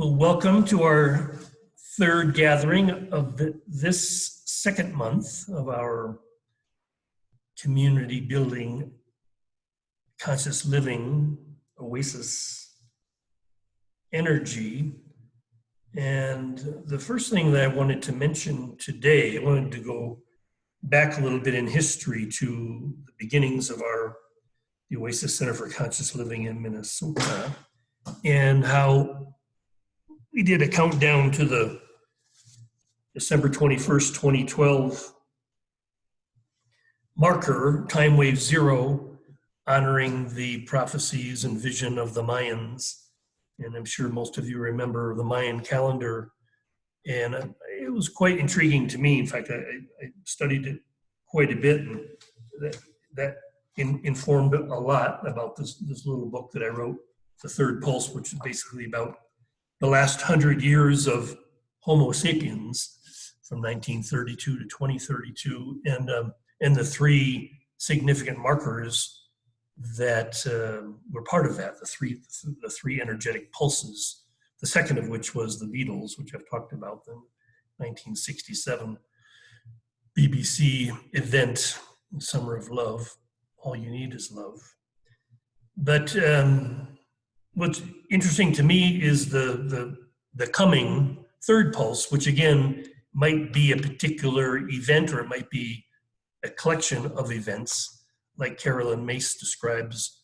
Well, welcome to our third gathering of this second month of our community building, conscious living, oasis energy. And the first thing that I wanted to mention today, I wanted to go back a little bit in history to the beginnings of the Oasis Center for Conscious Living in Minnesota, and how we did a countdown to the December 21st, 2012 marker, time wave zero, honoring the prophecies and vision of the Mayans. And I'm sure most of you remember the Mayan calendar. And it was quite intriguing to me. In fact, I studied it quite a bit, and that informed a lot about this little book that I wrote, The Third Pulse, which is basically about the last 100 years of Homo sapiens from 1932 to 2032, and the three significant markers that were part of that, the three energetic pulses, the second of which was the Beatles, which I've talked about, the 1967 BBC event, Summer of Love, All You Need Is Love. But what's interesting to me is the coming third pulse, which again might be a particular event, or it might be a collection of events. Like Carolyn Myss describes,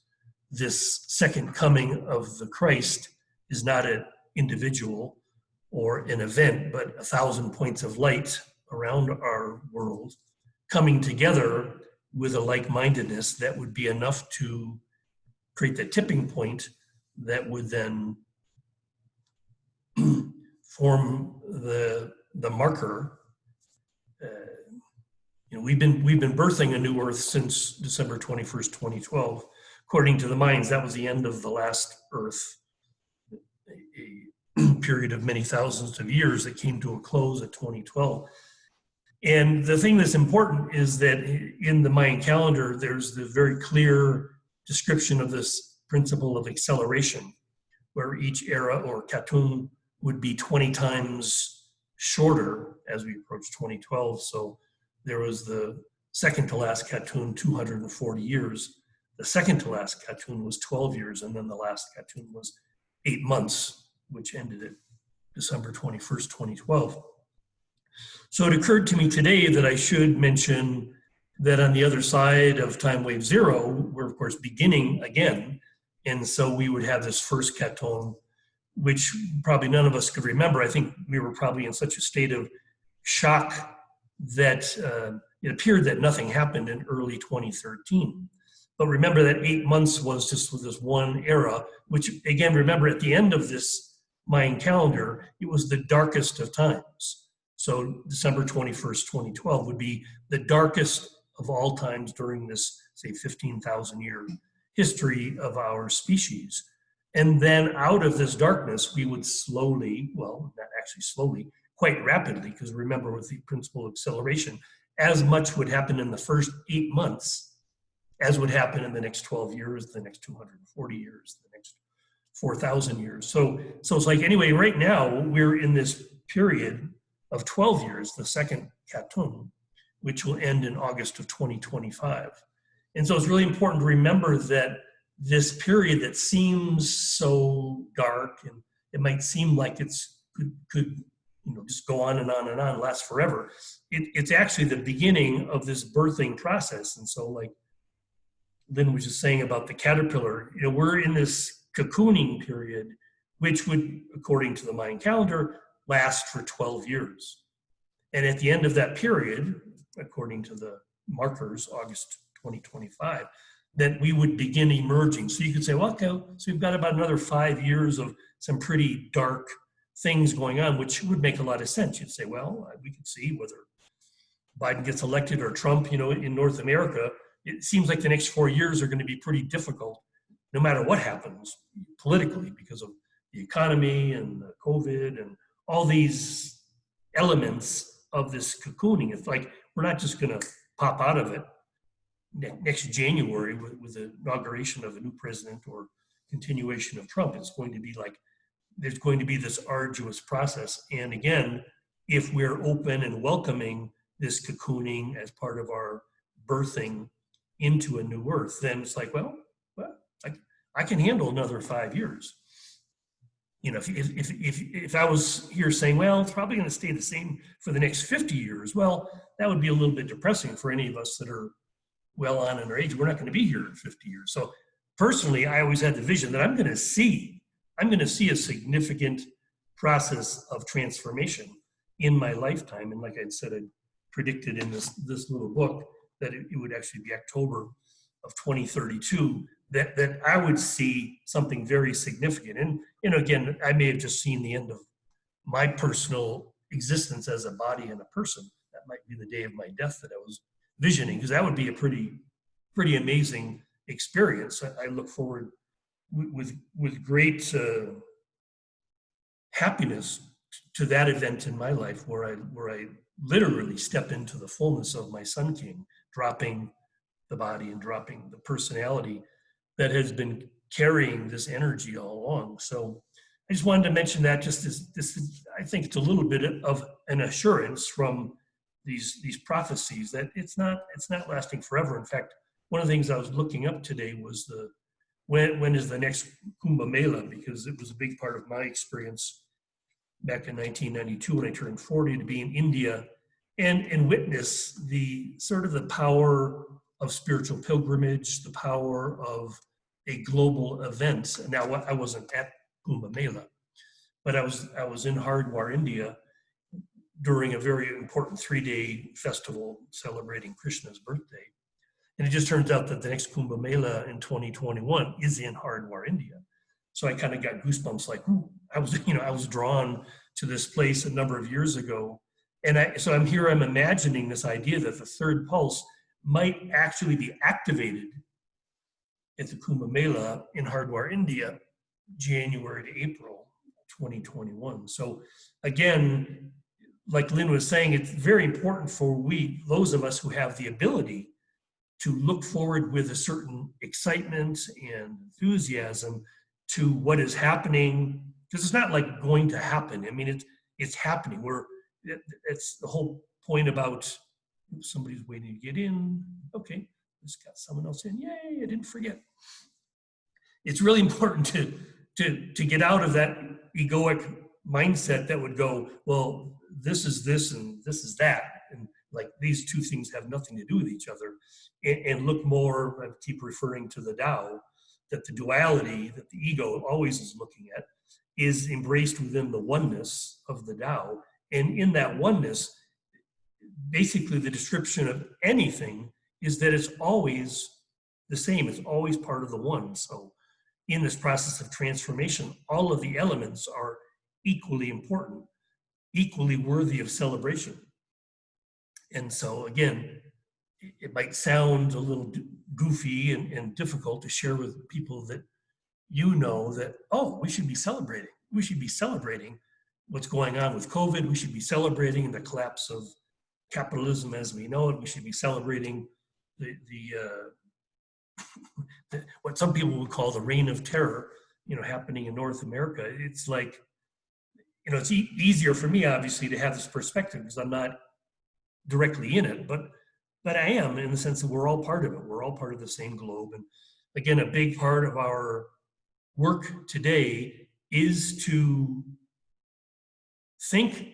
this second coming of the Christ is not an individual or an event, but 1,000 points of light around our world coming together with a like-mindedness that would be enough to create the tipping point that would then form the marker. We've been birthing a new Earth since December 21st, 2012. According to the Mayans, that was the end of the last Earth, a period of many thousands of years that came to a close at 2012. And the thing that's important is that in the Mayan calendar, there's the very clear description of this principle of acceleration, where each era or Katun would be 20 times shorter as we approach 2012. So there was the second to last Katun, 240 years. The second to last Katun was 12 years, and then the last Katun was 8 months, which ended at December 21st, 2012. So it occurred to me today that I should mention that on the other side of time wave zero, we're of course beginning again. And so we would have this first Katun, which probably none of us could remember. I think we were probably in such a state of shock that it appeared that nothing happened in early 2013. But remember that 8 months was just with this one era, which again, remember at the end of this Mayan calendar, it was the darkest of times. So December 21st, 2012 would be the darkest of all times during this, say, 15,000 year history of our species. And then out of this darkness, we would slowly, well, not actually slowly, quite rapidly, because remember with the principle of acceleration, as much would happen in the first 8 months as would happen in the next 12 years, the next 240 years, the next 4,000 years. So it's like, anyway, right now we're in this period of 12 years, the second Katun, which will end in August of 2025. And so it's really important to remember that this period that seems so dark, and it might seem like it's could just go on and on and on, last forever. It's actually the beginning of this birthing process. And so, like Lynn was just saying about the caterpillar, we're in this cocooning period, which would, according to the Mayan calendar, last for 12 years. And at the end of that period, according to the markers, August 2025, that we would begin emerging. So you could say, well, okay, so we've got about another 5 years of some pretty dark things going on, which would make a lot of sense. You'd say, well, we could see whether Biden gets elected or Trump, in North America, it seems like the next 4 years are going to be pretty difficult, no matter what happens politically, because of the economy and the COVID and all these elements of this cocooning. It's like, we're not just going to pop out of it next January with the inauguration of a new president or continuation of Trump. It's going to be like there's going to be this arduous process. And again, if we're open and welcoming this cocooning as part of our birthing into a new earth, then it's like, well, I can handle another 5 years. You know, if I was here saying, well, it's probably going to stay the same for the next 50 years, well, that would be a little bit depressing for any of us that are well on in our age. We're not going to be here in 50 years. So personally, I always had the vision that I'm going to see a significant process of transformation in my lifetime. And like I said, I predicted in this little book that it would actually be October of 2032 that I would see something very significant. And, you know, again, I may have just seen the end of my personal existence as a body and a person. That might be the day of my death that I was visioning, because that would be a pretty amazing experience. I look forward with great happiness to that event in my life where I literally step into the fullness of my Sun King, dropping the body and dropping the personality that has been carrying this energy all along. So I just wanted to mention that, just this I think it's a little bit of an assurance from these prophecies that it's not lasting forever. In fact, one of the things I was looking up today was when is the next Kumbh Mela, because it was a big part of my experience back in 1992 when I turned 40 to be in India and witness the sort of the power of spiritual pilgrimage, the power of a global event. Now, I wasn't at Kumbh Mela, but I was in Hardwar, India, during a very important 3-day festival celebrating Krishna's birthday. And it just turns out that the next Kumbh Mela in 2021 is in Hardwar, India. So I kind of got goosebumps, like, ooh, I was drawn to this place a number of years ago. And so I'm imagining this idea that the third pulse might actually be activated at the Kumbh Mela in Hardwar, India, January to April 2021. So again, like Lynn was saying, it's very important for those of us who have the ability to look forward with a certain excitement and enthusiasm to what is happening, because it's not like going to happen. I mean, it's happening. It's the whole point about somebody's waiting to get in. Okay, just got someone else in. Yay, I didn't forget. It's really important to get out of that egoic mindset that would go, well, this is this and this is that. And like these two things have nothing to do with each other. And look more, I keep referring to the Tao, that the duality that the ego always is looking at is embraced within the oneness of the Tao. And in that oneness, basically the description of anything is that it's always the same. It's always part of the one. So in this process of transformation, all of the elements are equally important, equally worthy of celebration. And so again, it might sound a little goofy and difficult to share with people that that, oh, we should be celebrating. We should be celebrating what's going on with COVID. We should be celebrating the collapse of capitalism as we know it. We should be celebrating what some people would call the reign of terror, happening in North America. It's like, it's easier for me, obviously, to have this perspective because I'm not directly in it, but I am, in the sense that we're all part of it. We're all part of the same globe. And again, a big part of our work today is to think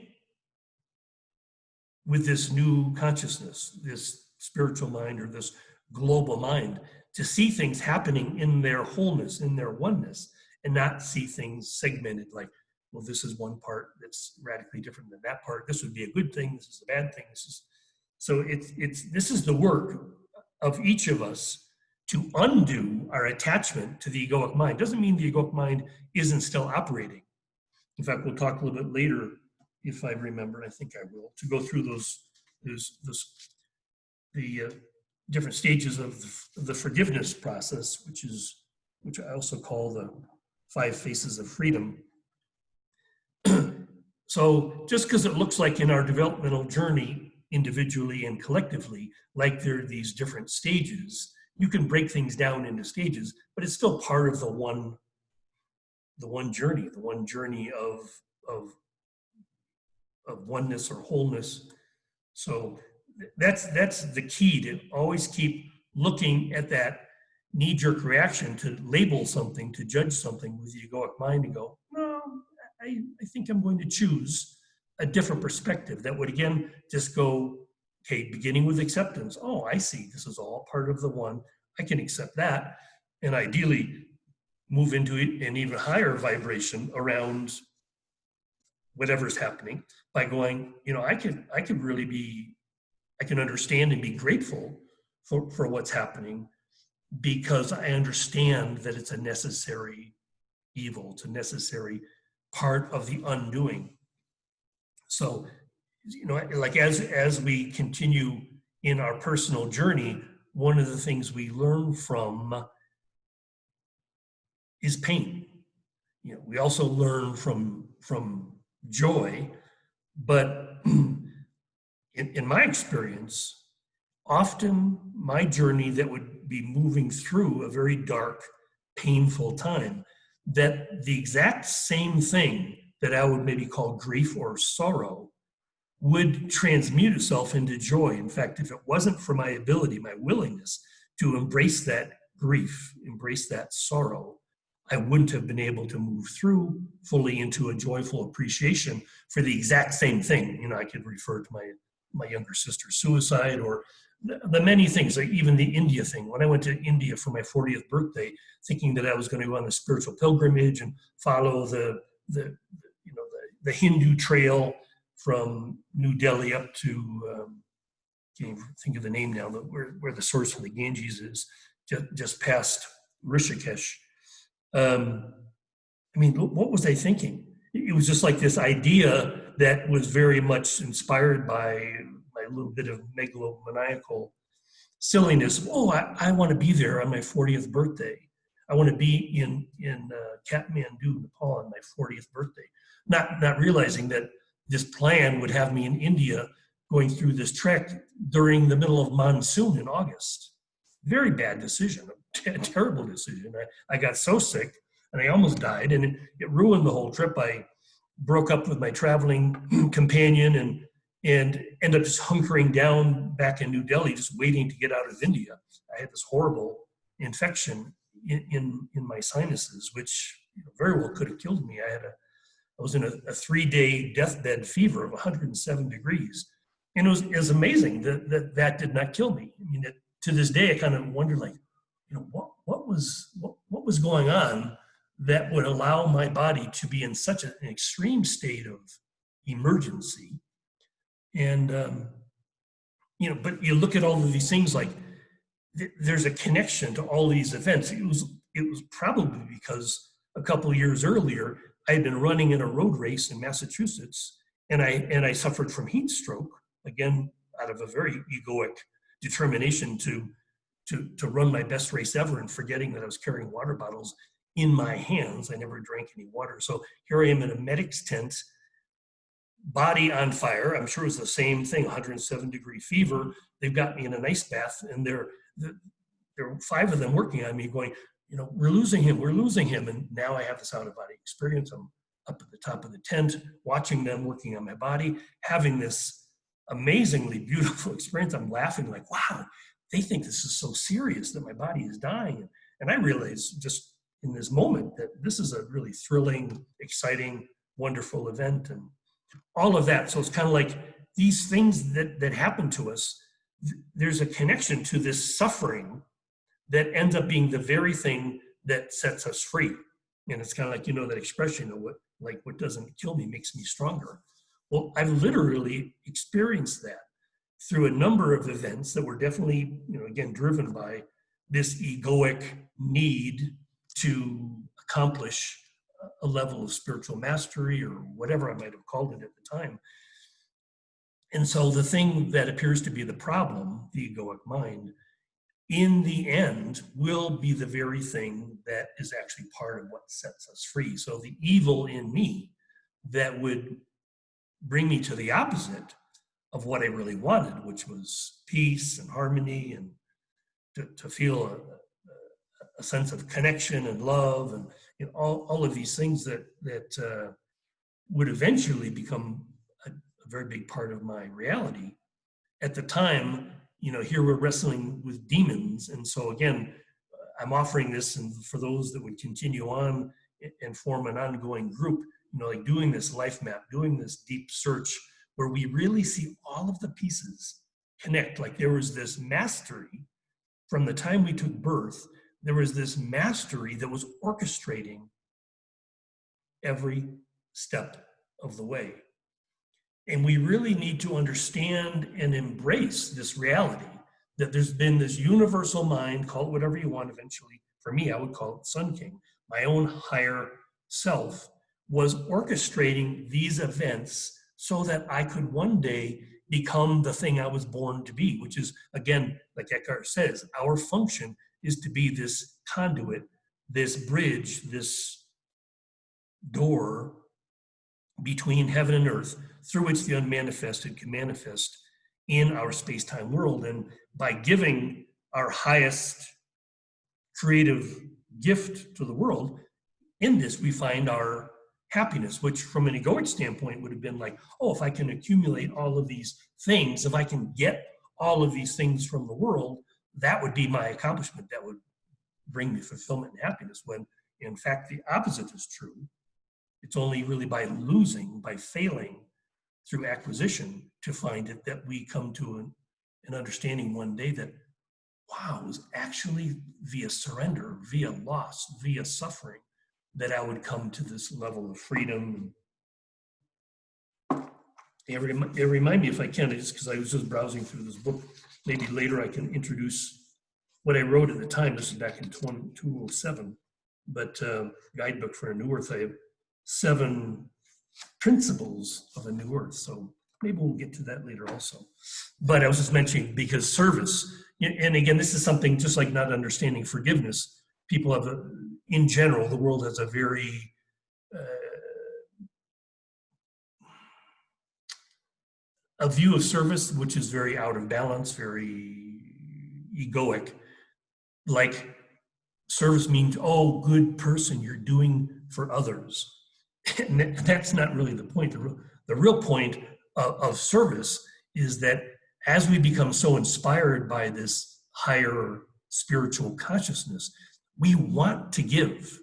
with this new consciousness, this spiritual mind or this global mind, to see things happening in their wholeness, in their oneness, and not see things segmented like, well, this is one part that's radically different than that part. This would be a good thing. This is a bad thing. This is the work of each of us to undo our attachment to the egoic mind. Doesn't mean the egoic mind isn't still operating. In fact, we'll talk a little bit later, if I remember, and I think I will, to go through the different stages of the forgiveness process, which I also call the 5 faces of freedom. So just because it looks like in our developmental journey, individually and collectively, like there are these different stages, you can break things down into stages, but it's still part of the the one journey of oneness or wholeness. So that's the key, to always keep looking at that knee-jerk reaction to label something, to judge something with the egoic mind and go, no, I think I'm going to choose a different perspective that would, again, just go, okay, beginning with acceptance. Oh, I see, this is all part of the one. I can accept that, and ideally move into an even higher vibration around whatever's happening by going, I could really be, I can understand and be grateful for what's happening, because I understand that it's a necessary evil, it's a necessary part of the undoing. So, like as we continue in our personal journey, one of the things we learn from is pain. We also learn from joy, but in my experience, often my journey that would be moving through a very dark, painful time, that the exact same thing that I would maybe call grief or sorrow would transmute itself into joy. In fact, if it wasn't for my ability, my willingness to embrace that grief, embrace that sorrow, I wouldn't have been able to move through fully into a joyful appreciation for the exact same thing. I could refer to my younger sister's suicide, or the many things, like even the India thing. When I went to India for my 40th birthday, thinking that I was going to go on a spiritual pilgrimage and follow the Hindu trail from New Delhi up to, can't even think of the name now, where the source of the Ganges is, just past Rishikesh. What was I thinking? It was just like this idea that was very much inspired by my little bit of megalomaniacal silliness. Oh, I want to be there on my 40th birthday. I want to be in Kathmandu, Nepal on my 40th birthday. Not realizing that this plan would have me in India going through this trek during the middle of monsoon in August. Very bad decision, a terrible decision. I got so sick and I almost died, and it ruined the whole trip. I broke up with my traveling companion and ended up just hunkering down back in New Delhi, just waiting to get out of India. I had this horrible infection in my sinuses, which very well could have killed me. I was in a 3-day deathbed fever of 107 degrees. And it was amazing that did not kill me. To this day, I kind of wonder, like, what was going on that would allow my body to be in such an extreme state of emergency. And, but you look at all of these things, like there's a connection to all these events. It was probably because a couple of years earlier, I had been running in a road race in Massachusetts, and I suffered from heat stroke, again, out of a very egoic determination to run my best race ever, and forgetting that I was carrying water bottles in my hands. I never drank any water. So here I am in a medic's tent, body on fire. I'm sure it was the same thing, 107-degree fever. They've got me in an ice bath, and there are 5 of them working on me going, we're losing him. And now I have this out-of-body experience. I'm up at the top of the tent, watching them working on my body, having this amazingly beautiful experience. I'm laughing like, wow, they think this is so serious that my body is dying. And I realize just in this moment that this is a really thrilling, exciting, wonderful event, and all of that. So it's kind of like these things that happen to us, there's a connection to this suffering that ends up being the very thing that sets us free. And it's kind of like, that expression of what doesn't kill me makes me stronger. Well, I've literally experienced that through a number of events that were definitely, again, driven by this egoic need to accomplish a level of spiritual mastery, or whatever I might have called it at the time. And so the thing that appears to be the problem, the egoic mind, in the end will be the very thing that is actually part of what sets us free. So the evil in me that would bring me to the opposite of what I really wanted, which was peace and harmony, and to feel a sense of connection and love, and all of these things that would eventually become a very big part of my reality. At the time, here we're wrestling with demons. And so again, I'm offering this, and for those that would continue on and form an ongoing group, like doing this life map, doing this deep search, where we really see all of the pieces connect. Like there was this mastery from the time we took birth, there was this mastery that was orchestrating every step of the way. And we really need to understand and embrace this reality that there's been this universal mind, call it whatever you want eventually. For me, I would call it Sun King. My own higher self was orchestrating these events so that I could one day become the thing I was born to be, which is, again, like Eckhart says, our function is to be this conduit, this bridge, this door between heaven and earth, through which the unmanifested can manifest in our space-time world. And by giving our highest creative gift to the world, in this we find our happiness, which from an egoic standpoint would have been like, oh, if I can accumulate all of these things, if I can get all of these things from the world, that would be my accomplishment. That would bring me fulfillment and happiness, when in fact the opposite is true. It's only really by losing, by failing through acquisition, to find it that we come to an understanding one day that, wow, it was actually via surrender, via loss, via suffering, that I would come to this level of freedom. It remind me, if I can, just because I was just browsing through this book, maybe later I can introduce what I wrote at the time. This is back in 2007, but guidebook for a New Earth. I have 7 principles of a new earth. So maybe we'll get to that later also. But I was just mentioning, because service, and again, this is something just like not understanding forgiveness. People have, in general, the world has a very a view of service which is very out of balance, very egoic. Like service means, oh, good person, you're doing for others. And that's not really the point. The real point of service is that as we become so inspired by this higher spiritual consciousness, we want to give.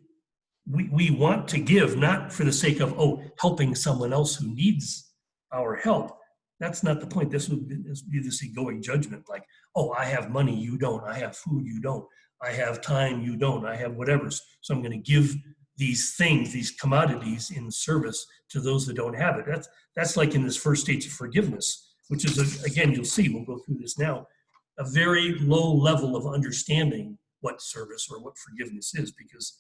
We want to give, not for the sake of, oh, helping someone else who needs our help. That's not the point. This would be this egoic judgment, like, oh, I have money, you don't. I have food, you don't. I have time, you don't. I have whatever. So I'm going to give these things, these commodities, in service to those that don't have it. That's like in this first stage of forgiveness, which is, again, you'll see, we'll go through this now, a very low level of understanding what service or what forgiveness is, because,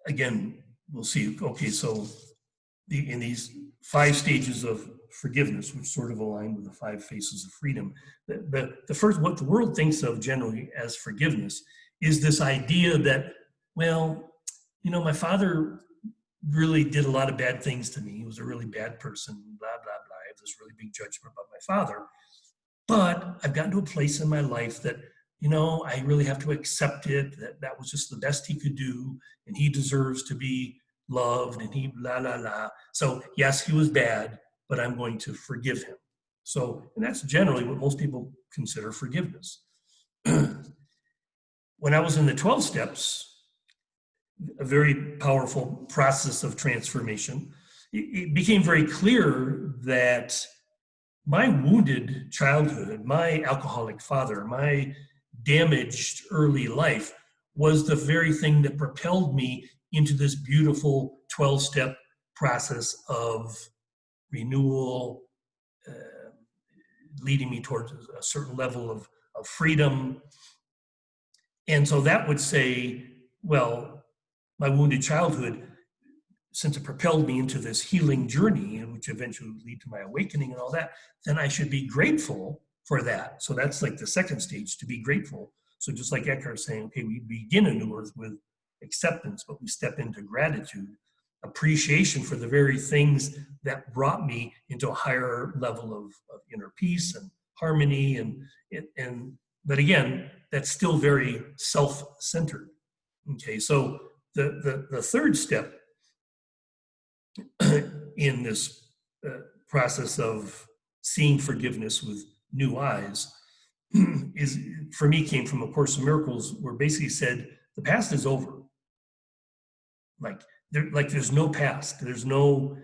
again, we'll see, okay, so in these 5 stages of forgiveness, which sort of align with the 5 faces of freedom, the first, what the world thinks of generally as forgiveness, is this idea that, well, my father really did a lot of bad things to me. He was a really bad person, blah, blah, blah. I have this really big judgment about my father. But I've gotten to a place in my life that, I really have to accept it, that was just the best he could do, and he deserves to be loved, and he blah, blah, blah. So yes, he was bad, but I'm going to forgive him. So, and that's generally what most people consider forgiveness. When I was in the 12 steps, a very powerful process of transformation, it became very clear that my wounded childhood, my alcoholic father, my damaged early life was the very thing that propelled me into this beautiful 12-step process of renewal, leading me towards a certain level of freedom. And so that would say, well, my wounded childhood, since it propelled me into this healing journey, which eventually would lead to my awakening and all that, then I should be grateful for that. So that's like the second stage, to be grateful. So just like Eckhart saying, okay, we begin a new earth with acceptance, but we step into gratitude, appreciation for the very things that brought me into a higher level of inner peace and harmony. But again, that's still very self-centered. Okay, so the third step in this process of seeing forgiveness with new eyes is, for me, came from A Course in Miracles, where basically said the past is over. There's no past. There's no.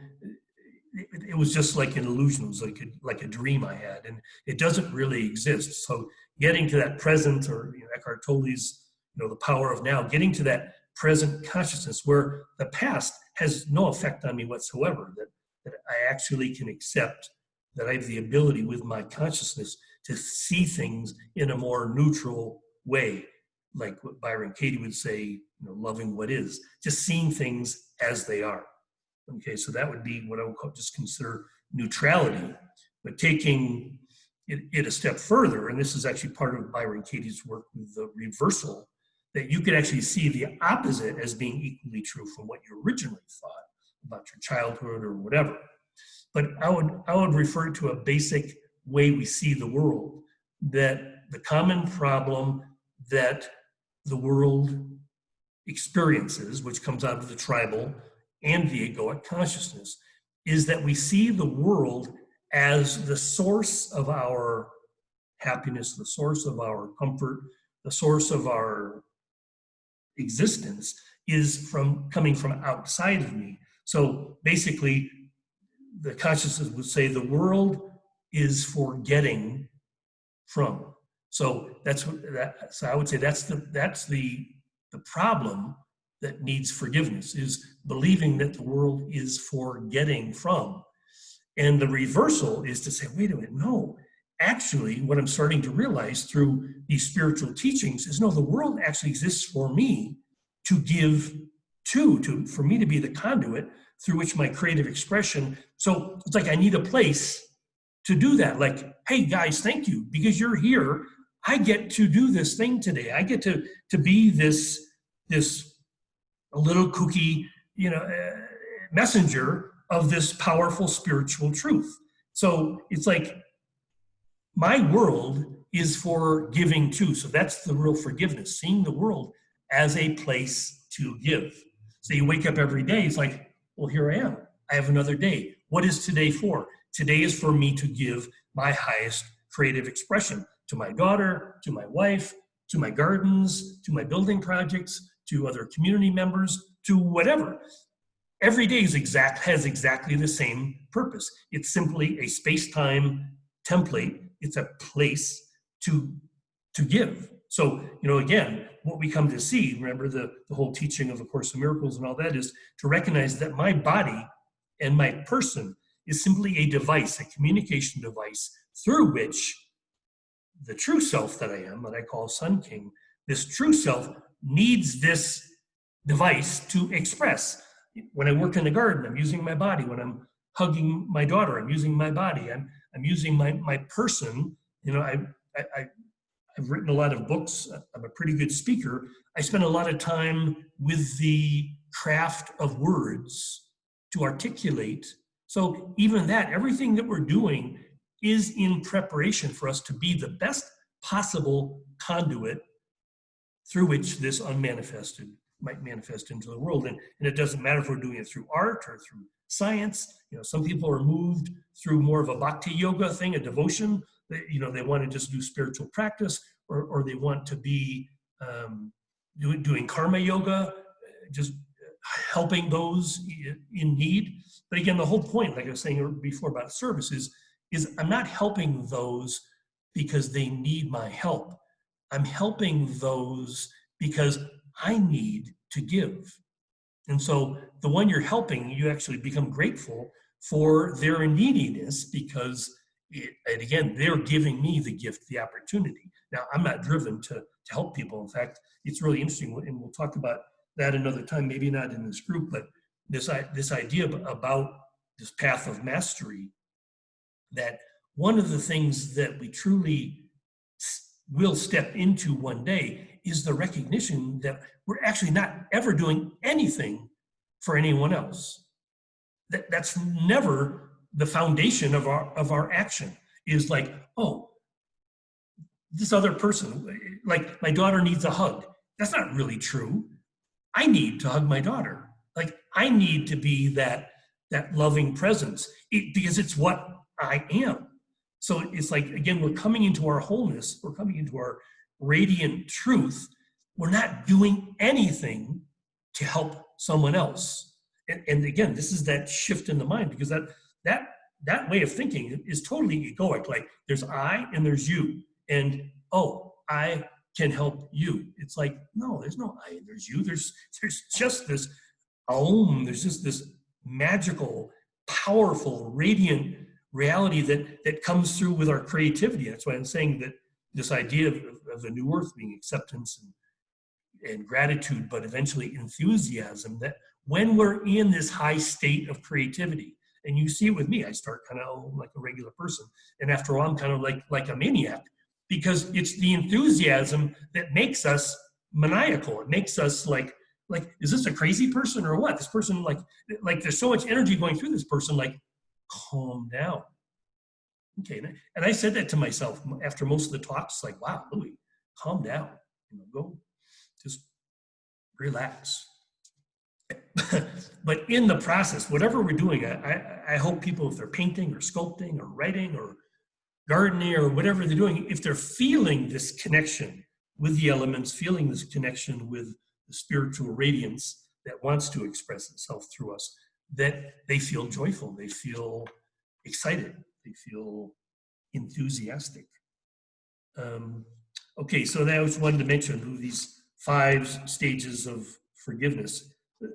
It was just like an illusion. It was like a dream I had, and it doesn't really exist. So getting to that present, or Eckhart Tolle's, the power of now, getting to that present consciousness where the past has no effect on me whatsoever. That I actually can accept that I have the ability with my consciousness to see things in a more neutral way, like what Byron Katie would say, loving what is, just seeing things as they are. Okay, so that would be what I would just consider neutrality, but taking it a step further, and this is actually part of Byron Katie's work with the reversal, that you could actually see the opposite as being equally true from what you originally thought about your childhood or whatever. But I would refer to a basic way we see the world, that the common problem that the world experiences, which comes out of the tribal and the egoic consciousness, is that we see the world as the source of our happiness, the source of our comfort, the source of our existence is coming from outside of me. So basically, the consciousness would say the world is for getting from. So so I would say that's the problem that needs forgiveness, is believing that the world is for getting from. And the reversal is to say, wait a minute, no. Actually, what I'm starting to realize through these spiritual teachings is, no, the world actually exists for me to give for me to be the conduit through which my creative expression. So it's like I need a place to do that. Like, hey guys, thank you, because you're here. I get to do this thing today. I get to be this a little kooky, messenger of this powerful spiritual truth. So it's like my world is for giving too. So that's the real forgiveness, seeing the world as a place to give. So you wake up every day, it's like, well, here I am. I have another day. What is today for? Today is for me to give my highest creative expression to my daughter, to my wife, to my gardens, to my building projects, to other community members, to whatever. Every day has exactly the same purpose. It's simply a space-time template. It's a place to give. So, again, what we come to see, remember the whole teaching of A Course in Miracles and all that, is to recognize that my body and my person is simply a device, a communication device through which the true self that I am, that I call Sun King, this true self needs this device to express. When I work in the garden, I'm using my body. When I'm hugging my daughter, I'm using my body. I'm using my person. I've written a lot of books. I'm a pretty good speaker. I spend a lot of time with the craft of words to articulate. So even that, everything that we're doing is in preparation for us to be the best possible conduit through which this unmanifested might manifest into the world. And it doesn't matter if we're doing it through art or through science. Some people are moved through more of a bhakti yoga thing, a devotion. They want to just do spiritual practice, or they want to be doing karma yoga, just helping those in need. But again, the whole point, like I was saying before about service, is I'm not helping those because they need my help. I'm helping those because I need to give. And so the one you're helping, you actually become grateful for their neediness, because again, they're giving me the gift, the opportunity. Now, I'm not driven to help people. In fact, it's really interesting, and we'll talk about that another time, maybe not in this group, but this idea about this path of mastery, that one of the things that we truly will step into one day is the recognition that we're actually not ever doing anything for anyone else. That's never the foundation of our action. Is like, oh, this other person, like my daughter needs a hug. That's not really true. I need to hug my daughter. Like I need to be that loving presence because it's what I am. So it's like, again, we're coming into our wholeness. We're coming into our radiant truth. We're not doing anything to help someone else. And again, this is that shift in the mind, because that way of thinking is totally egoic. Like there's I and there's you. And, oh, I can help you. It's like, no, there's no I and there's you. There's just this there's just this magical, powerful, radiant reality that comes through with our creativity. That's why I'm saying that this idea of the new earth being acceptance and gratitude, but eventually enthusiasm, that when we're in this high state of creativity, and you see it with me, I start kind of like a regular person, and after a while I'm kind of like a maniac, because it's the enthusiasm that makes us maniacal. It makes us like, is this a crazy person or what? This person, like there's so much energy going through this person, like, calm down. Okay, and I said that to myself after most of the talks, like, wow, Louis, calm down, go, just relax. But in the process, whatever we're doing, I hope people, if they're painting or sculpting or writing or gardening or whatever they're doing, if they're feeling this connection with the elements, feeling this connection with the spiritual radiance that wants to express itself through us, that they feel joyful, they feel excited, they feel enthusiastic. Okay, so that was one dimension, these 5 stages of forgiveness.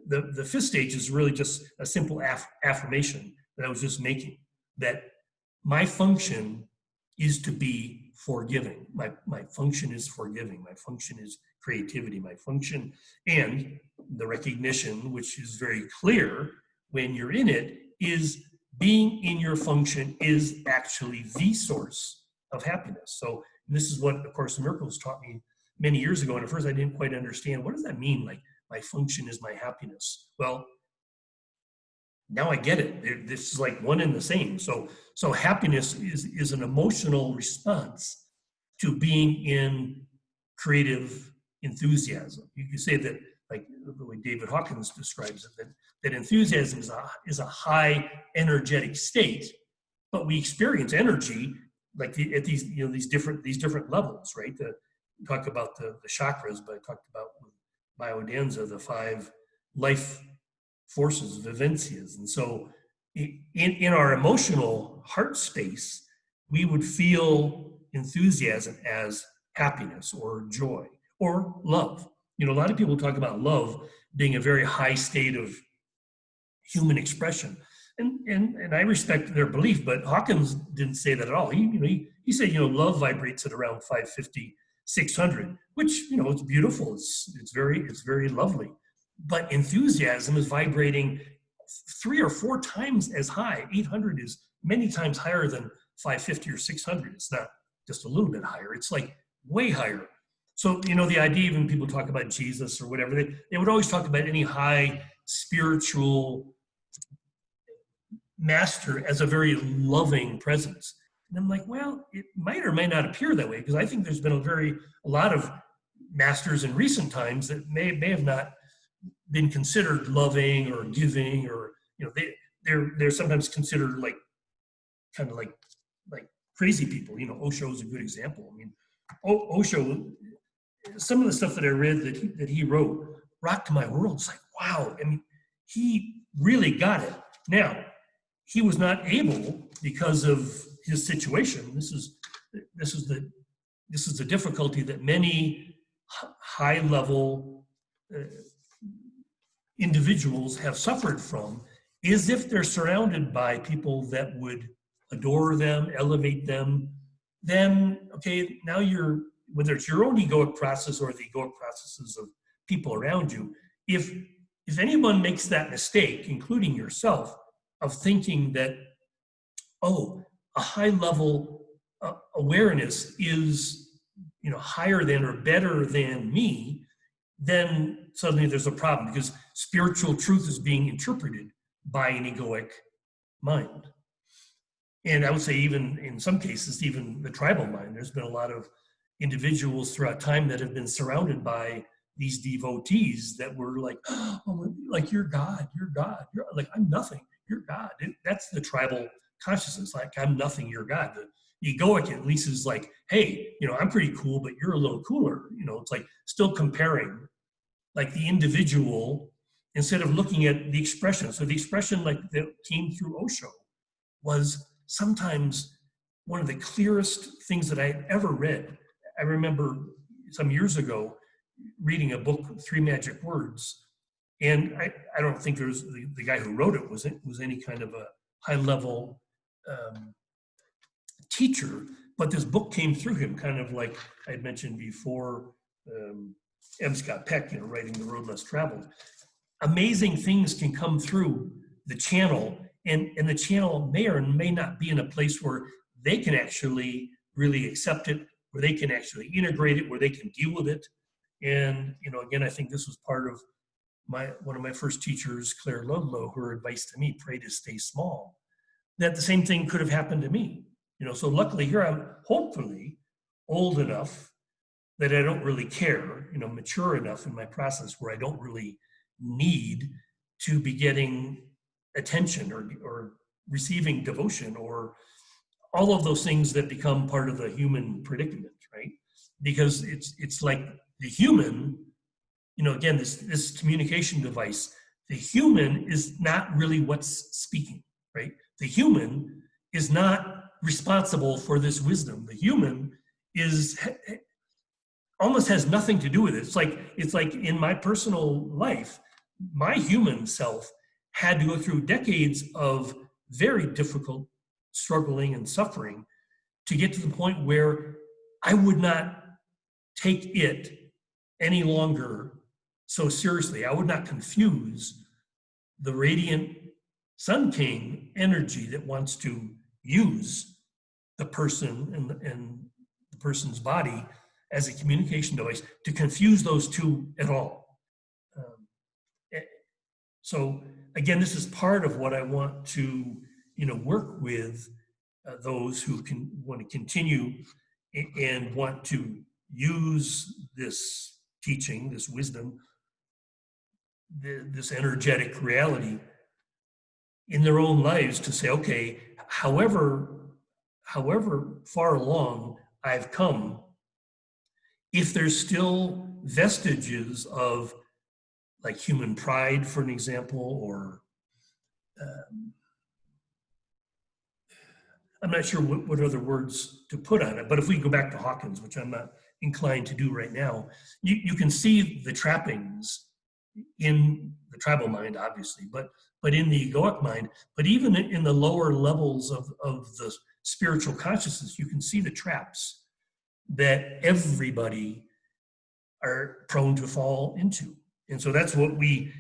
The 5th stage is really just a simple affirmation that I was just making, that my function is to be forgiving. My function is forgiving. My function is creativity. My function, and the recognition, which is very clear when you're in it, is being in your function is actually the source of happiness. So this is what A Course in Miracles taught me many years ago. And at first I didn't quite understand, what does that mean? Like, my function is my happiness. Well, now I get it. This is like one and the same. So happiness is an emotional response to being in creative enthusiasm. You could say that, like the way David Hawkins describes it, that enthusiasm is a high energetic state, but we experience energy like at these different levels, right? We talk about the chakras, but I talked about with Biodanza, the 5 life forces, vivencias. And so in our emotional heart space, we would feel enthusiasm as happiness or joy or love. A lot of people talk about love being a very high state of human expression. And I respect their belief, but Hawkins didn't say that at all. He said, love vibrates at around 550, 600, which, it's beautiful. It's very lovely. But enthusiasm is vibrating 3 or 4 times as high. 800 is many times higher than 550 or 600. It's not just a little bit higher. It's like way higher. So, the idea, even people talk about Jesus or whatever, they would always talk about any high spiritual master as a very loving presence. And I'm like, well, it might or might not appear that way, because I think there's been a lot of masters in recent times that may have not been considered loving or giving, or they're sometimes considered like kind of like crazy people. Osho is a good example. I mean, Osho, some of the stuff that I read that he wrote rocked my world. It's like, wow. I mean, he really got it. Now, he was not able, because of his situation. This is the difficulty that many high level individuals have suffered from, is if they're surrounded by people that would adore them, elevate them, then, okay, now whether it's your own egoic process or the egoic processes of people around you, if anyone makes that mistake, including yourself, of thinking that, a high level awareness is, higher than or better than me, then suddenly there's a problem, because spiritual truth is being interpreted by an egoic mind. And I would say, even in some cases, even the tribal mind, there's been a lot of individuals throughout time that have been surrounded by these devotees that were like, oh, like you're God, you're like, I'm nothing, you're God. That's the tribal consciousness. Like, I'm nothing, you're God. The egoic at least is like, hey, I'm pretty cool, but you're a little cooler. It's like still comparing like the individual instead of looking at the expression. So the expression like that came through Osho was sometimes one of the clearest things that I had ever read. I remember some years ago reading a book, Three Magic Words, and I don't think there's the guy who wrote it was any kind of a high level teacher, but this book came through him, kind of like I had mentioned before, M. Scott Peck, writing The Road Less Traveled. Amazing things can come through the channel, and the channel may or may not be in a place where they can actually really accept it, where they can actually integrate it, where they can deal with it. And, again, I think this was part of one of my first teachers, Claire Ludlow, her advice to me, pray to stay small. That the same thing could have happened to me. So luckily here I'm hopefully old enough that I don't really care, mature enough in my process where I don't really need to be getting attention or receiving devotion or all of those things that become part of the human predicament, right? Because it's like the human, again, this communication device, the human is not really what's speaking, right? The human is not responsible for this wisdom. The human is almost has nothing to do with it. It's like in my personal life, my human self had to go through decades of very difficult struggling and suffering to get to the point where I would not take it any longer so seriously. I would not confuse the radiant Sun King energy that wants to use the person and the person's body as a communication device, to confuse those two at all. So again, this is part of what I want to work with those who want to continue and want to use this teaching, this wisdom, this energetic reality in their own lives to say, okay, however far along I've come, if there's still vestiges of like human pride, for an example, or I'm not sure what other words to put on it, but if we go back to Hawkins, which I'm not inclined to do right now, you can see the trappings in the tribal mind, obviously, but in the egoic mind, but even in the lower levels of the spiritual consciousness, you can see the traps that everybody are prone to fall into. And so that's what we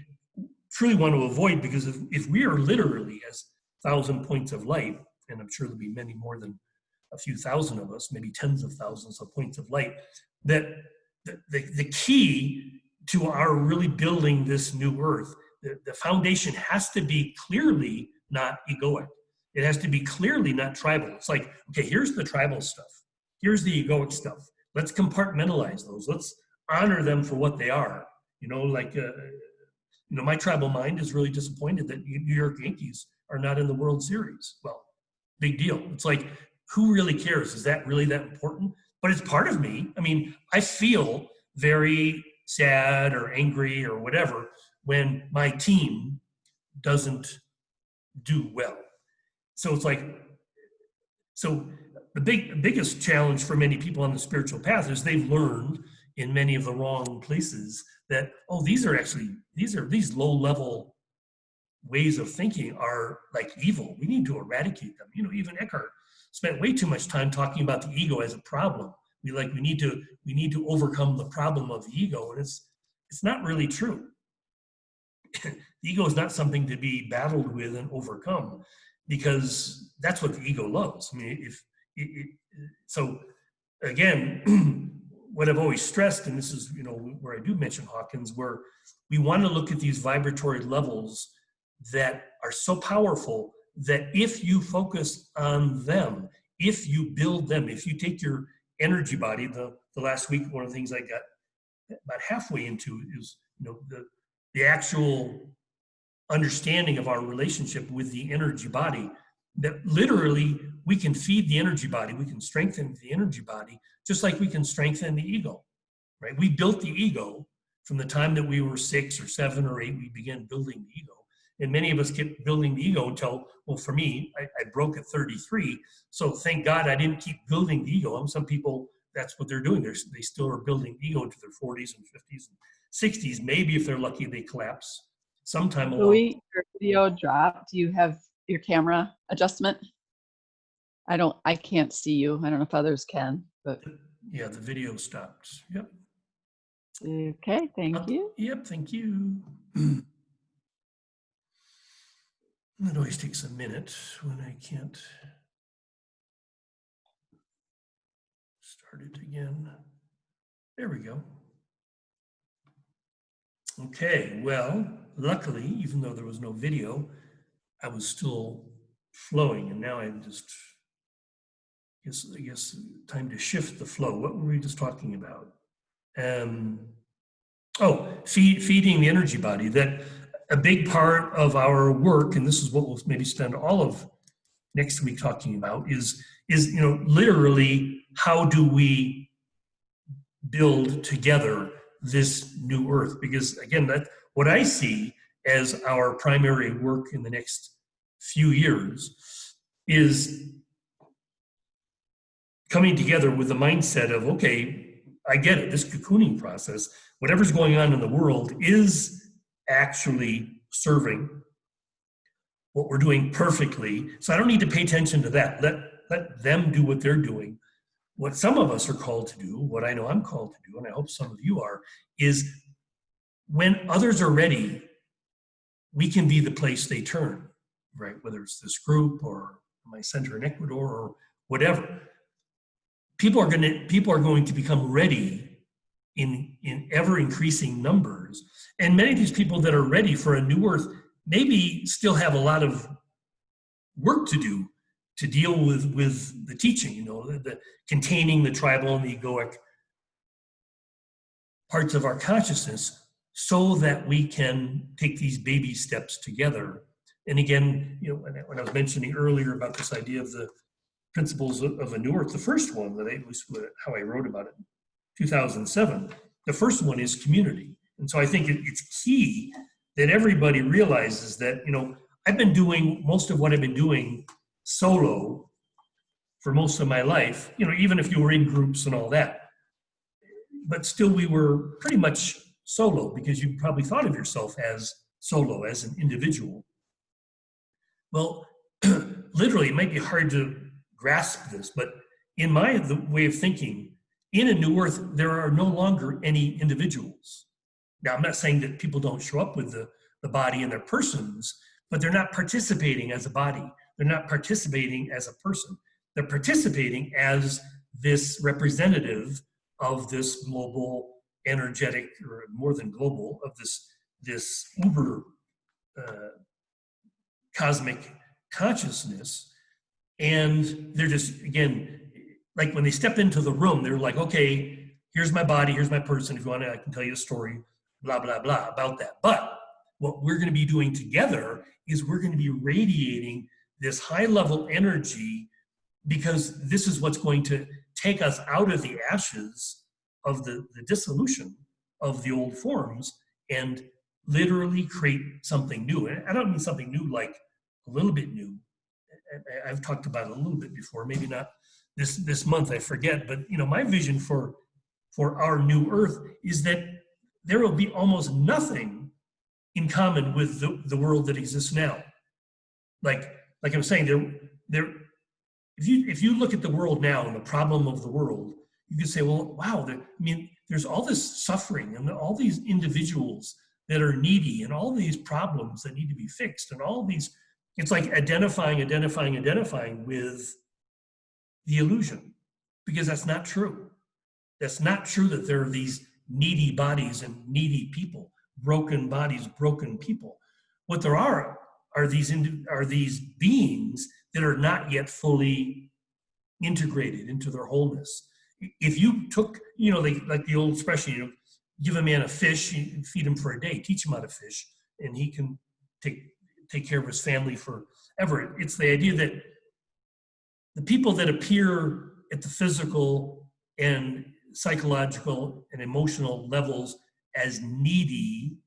truly want to avoid, because if we are literally as 1,000 points of light, and I'm sure there'll be many more than a few thousand of us, maybe tens of thousands of points of light, that the key to our really building this new earth, the foundation has to be clearly not egoic. It has to be clearly not tribal. It's like, okay, here's the tribal stuff. Here's the egoic stuff. Let's compartmentalize those. Let's honor them for what they are. My tribal mind is really disappointed that New York Yankees are not in the World Series. Well, big deal. It's like, who really cares? Is that really that important? But it's part of me. I mean, I feel very sad or angry or whatever when my team doesn't do well. So it's like, so the biggest challenge for many people on the spiritual path is they've learned in many of the wrong places that, oh, these low level ways of thinking are like evil. We need to eradicate them. Even Eckhart spent way too much time talking about the ego as a problem. We need to overcome the problem of the ego, and it's not really true. The ego is not something to be battled with and overcome, because that's what the ego loves. I mean, so again, what I've always stressed, and this is where I do mention Hawkins, where we want to look at these vibratory levels that are so powerful that if you focus on them, if you build them, if you take your energy body, the last week, one of the things I got about halfway into is, the actual understanding of our relationship with the energy body, that literally we can feed the energy body, we can strengthen the energy body, just like we can strengthen the ego, right? We built the ego from the time that we were 6 or 7 or 8, we began building the ego. And many of us kept building the ego until, well, for me, I broke at 33. So thank God I didn't keep building the ego. And some people, that's what they're doing. They still are building ego into their 40s and 50s and 60s. Maybe if they're lucky, they collapse sometime along. Louis, your video dropped. Do you have your camera adjustment? I can't see you. I don't know if others can, but. Yeah, the video stopped. Yep. Okay, thank you. Yep, thank you. It always takes a minute when I can't start it again. There we go. Okay, well, luckily, even though there was no video, I was still flowing, and now I'm just, I guess time to shift the flow. What were we just talking about? Feeding the energy body. That a big part of our work, and this is what we'll maybe spend all of next week talking about, is literally how do we build together this new earth? Because again, that what I see as our primary work in the next few years is coming together with the mindset of, okay, I get it, this cocooning process, whatever's going on in the world is actually serving what we're doing perfectly. So I don't need to pay attention to that. Let them do what they're doing. What some of us are called to do, what I know I'm called to do, and I hope some of you are, is when others are ready, we can be the place they turn, right? Whether it's this group or my center in Ecuador or whatever. People are going to become ready in ever increasing numbers. And many of these people that are ready for a new earth maybe still have a lot of work to do to deal with the teaching, the containing the tribal and the egoic parts of our consciousness, so that we can take these baby steps together. And again, when I was mentioning earlier about this idea of the principles of a new earth, the first one that how I wrote about it, 2007, the first one is community. And so I think it's key that everybody realizes that, I've been doing most of what I've been doing solo for most of my life, even if you were in groups and all that. But still we were pretty much solo, because you probably thought of yourself as solo, as an individual. Well, literally, it might be hard to grasp this, but in the way of thinking, in a new earth, there are no longer any individuals. Now, I'm not saying that people don't show up with the body and their persons, but they're not participating as a body. They're not participating as a person. They're participating as this representative of this global energetic, or more than global, of this uber cosmic consciousness. And they're just, again, like when they step into the room, they're like, okay, here's my body, here's my person. If you want to, I can tell you a story, blah, blah, blah, about that. But what we're going to be doing together is we're going to be radiating this high-level energy, because this is what's going to take us out of the ashes of the dissolution of the old forms and literally create something new. And I don't mean something new like a little bit new. I've talked about it a little bit before, maybe not this month, I forget, but my vision for our new earth is that there will be almost nothing in common with the world that exists now. Like I'm saying, if you look at the world now and the problem of the world, you could say, well, wow, there's all this suffering and all these individuals that are needy and all these problems that need to be fixed and all these, it's like identifying with the illusion, because that's not true. That's not true that there are these needy bodies and needy people, broken bodies, broken people. What there are these beings that are not yet fully integrated into their wholeness. If you took, like the old expression, give a man a fish, you feed him for a day, teach him how to fish, and he can take care of his family forever. It's the idea that the people that appear at the physical and psychological and emotional levels as needy,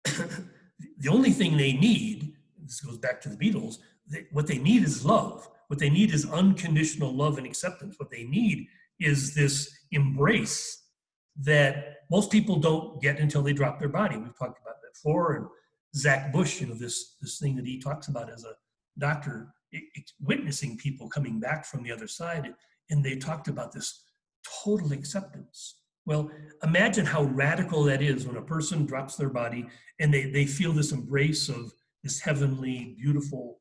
the only thing they need, this goes back to the Beatles, what they need is love. What they need is unconditional love and acceptance. What they need is this embrace that most people don't get until they drop their body. We've talked about that before. And Zach Bush, this thing that he talks about as a doctor, witnessing people coming back from the other side, and they talked about this total acceptance. Well, imagine how radical that is when a person drops their body and they feel this embrace of this heavenly, beautiful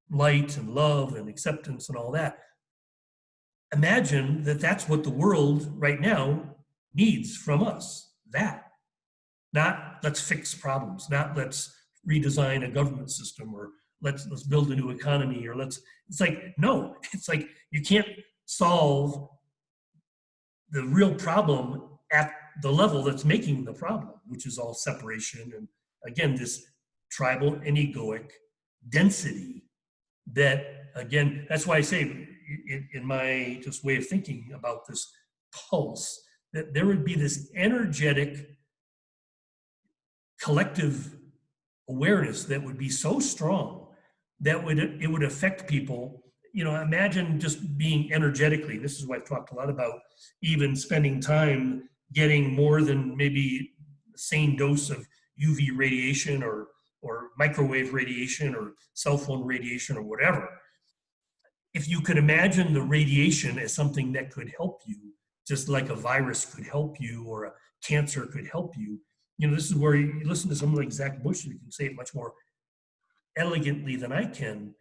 light and love and acceptance and all that. Imagine that that's what the world right now needs from us. That. Not let's fix problems, not let's redesign a government system, or let's build a new economy, or it's like, no, it's like you can't solve the real problem at the level that's making the problem, which is all separation and, again, this tribal and egoic density that, again, that's why I say in my just way of thinking about this pulse, that there would be this energetic collective awareness that would be so strong that it would affect people. Imagine just being energetically, this is what I've talked a lot about, even spending time getting more than maybe the same dose of UV radiation or microwave radiation or cell phone radiation or whatever. If you could imagine the radiation as something that could help you, just like a virus could help you or a cancer could help you, this is where you listen to someone like Zach Bush, who can say it much more elegantly than I can.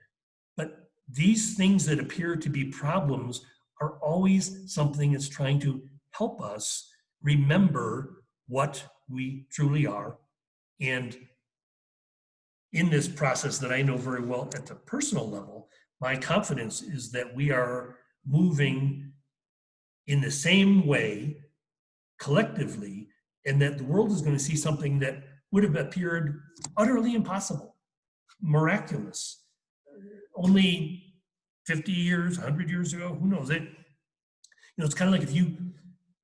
But these things that appear to be problems are always something that's trying to help us remember what we truly are. And in this process that I know very well at the personal level, my confidence is that we are moving in the same way collectively, and that the world is going to see something that would have appeared utterly impossible, miraculous, only 50 years, 100 years ago, who knows it. It's kind of like if you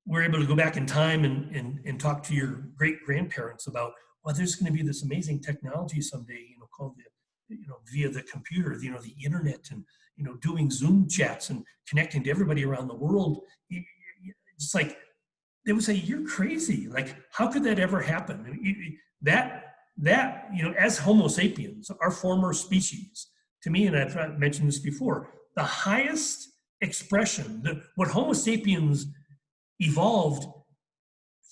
were able to go back in time and talk to your great-grandparents about, well, there's going to be this amazing technology someday, called via the computer, the internet, and, doing Zoom chats and connecting to everybody around the world. It's like, they would say, you're crazy. Like, how could that ever happen? As Homo sapiens, our former species, to me, and I've mentioned this before, the highest expression, what Homo sapiens evolved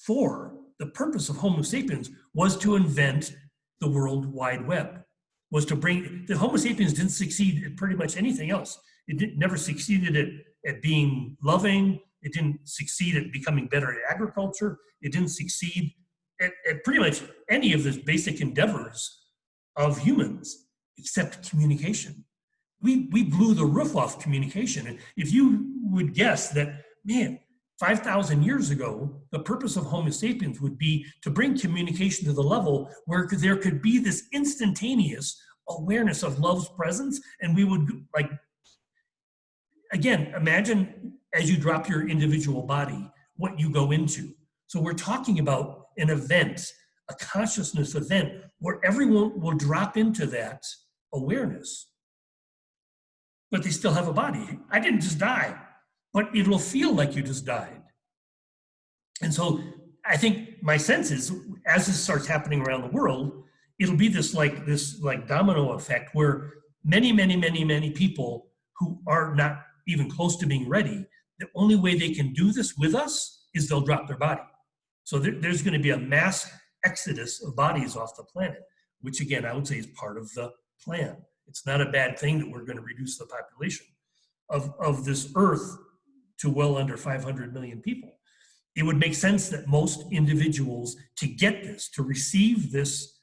for, the purpose of Homo sapiens was to invent the World Wide Web, was to bring, the Homo sapiens didn't succeed at pretty much anything else. It never succeeded at being loving. It didn't succeed at becoming better at agriculture. It didn't succeed at pretty much any of the basic endeavors of humans, except communication. We blew the roof off communication. And if you would guess that, man, 5,000 years ago, the purpose of Homo sapiens would be to bring communication to the level where there could be this instantaneous awareness of love's presence, and we would, like, again, imagine as you drop your individual body, what you go into. So we're talking about an event, a consciousness event, where everyone will drop into that awareness, but they still have a body. I didn't just die, but it'll feel like you just died. And so I think my sense is, as this starts happening around the world, it'll be this domino effect where many people who are not even close to being ready, the only way they can do this with us is they'll drop their body. So there's going to be a mass exodus of bodies off the planet, which, again, I would say is part of the plan. It's not a bad thing that we're going to reduce the population of this earth to well under 500 million people. It would make sense that most individuals, to get this, to receive this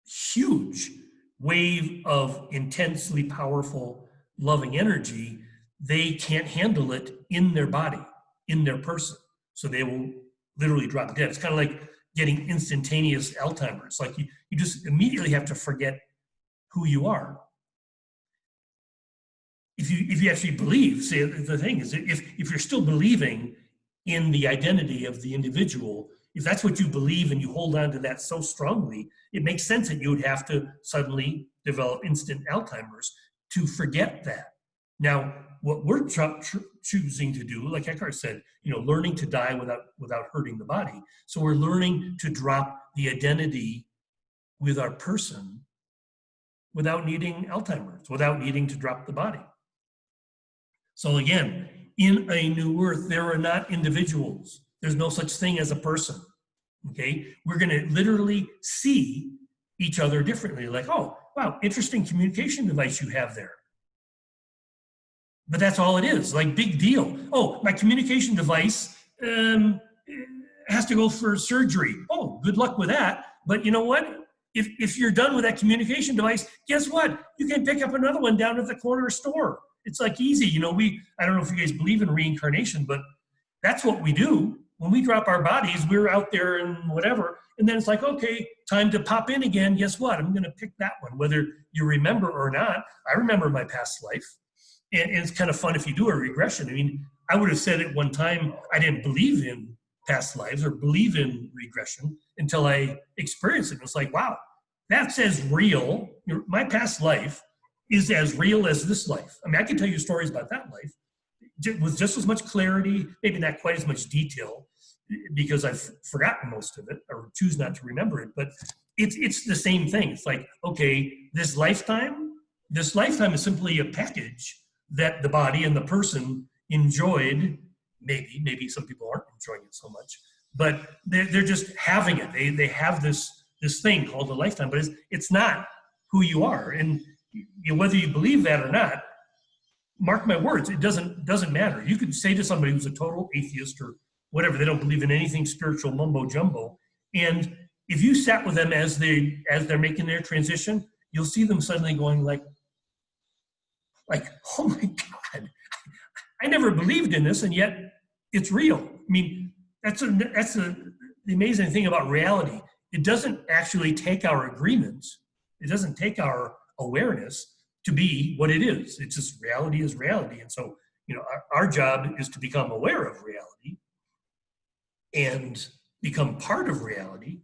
huge wave of intensely powerful, loving energy, they can't handle it in their body. in their person. So they will literally drop dead. It's kind of like getting instantaneous Alzheimer's. Like you just immediately have to forget who you are. If you actually believe, see, the thing is, if you're still believing in the identity of the individual, if that's what you believe and you hold on to that so strongly, it makes sense that you would have to suddenly develop instant Alzheimer's to forget that. Now, what we're choosing to do, like Eckhart said, learning to die without hurting the body. So we're learning to drop the identity with our person without needing Alzheimer's, without needing to drop the body. So again, in a new earth, there are not individuals. There's no such thing as a person, okay? We're gonna literally see each other differently. Like, oh, wow, interesting communication device you have there. But that's all it is, like big deal. Oh, my communication device has to go for surgery. Oh, good luck with that. But you know what? If you're done with that communication device, guess what? You can pick up another one down at the corner store. It's like easy. I don't know if you guys believe in reincarnation, but that's what we do. When we drop our bodies, we're out there and whatever. And then it's like, okay, time to pop in again. Guess what? I'm going to pick that one, whether you remember or not. I remember my past life. And it's kind of fun if you do a regression. I mean, I would have said at one time, I didn't believe in past lives or believe in regression until I experienced it. It's like, wow, that's as real. My past life is as real as this life. I mean, I can tell you stories about that life with just as much clarity, maybe not quite as much detail, because I've forgotten most of it or choose not to remember it. But it's the same thing. It's like, okay, this lifetime is simply a package that the body and the person enjoyed. Maybe some people aren't enjoying it so much, but they're just having it. They have this thing called a lifetime, but it's not who you are. And whether you believe that or not, mark my words, it doesn't matter. You could say to somebody who's a total atheist or whatever, they don't believe in anything spiritual mumbo jumbo, and if you sat with them as they're making their transition, you'll see them suddenly going like, oh my God, I never believed in this, and yet it's real. I mean, that's the amazing thing about reality. It doesn't actually take our agreements. It doesn't take our awareness to be what it is. It's just reality is reality. And so, our job is to become aware of reality and become part of reality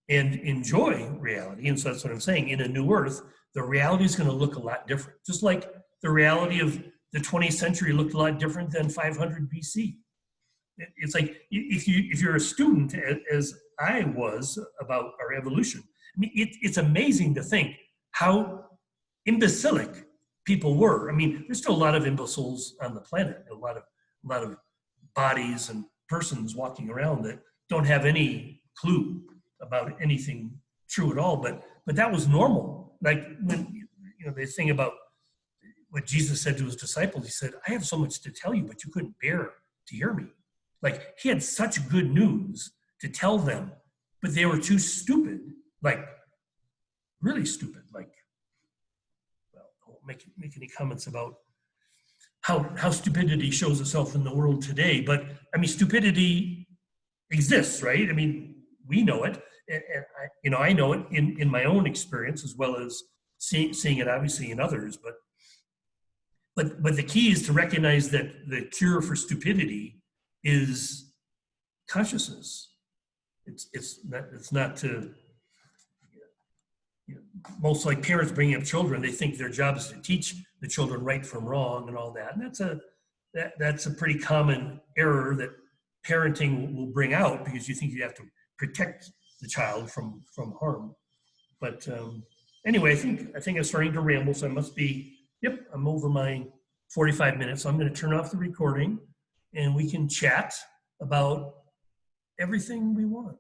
and enjoy reality. And so that's what I'm saying. In a new earth, the reality is going to look a lot different. Just like the reality of the 20th century looked a lot different than 500 BC. It's like if you're a student, as I was, about our evolution, I mean, it's amazing to think how imbecilic people were. I mean, there's still a lot of imbeciles on the planet, a lot of bodies and persons walking around that don't have any clue about anything true at all. But that was normal. Like when they sing about what Jesus said to his disciples, he said, I have so much to tell you, but you couldn't bear to hear me. Like, he had such good news to tell them, but they were too stupid, like really stupid. Like, well, I won't make any comments about how stupidity shows itself in the world today, but I mean, stupidity exists, right? I mean, we know it, and I know it in my own experience as well as seeing it obviously in others. But the key is to recognize that the cure for stupidity is consciousness. It's not to, most like parents bringing up children, they think their job is to teach the children right from wrong and all that. And that's a pretty common error that parenting will bring out, because you think you have to protect the child from harm. But anyway, I think I'm starting to ramble, so I must be, I'm over my 45 minutes. So I'm going to turn off the recording and we can chat about everything we want.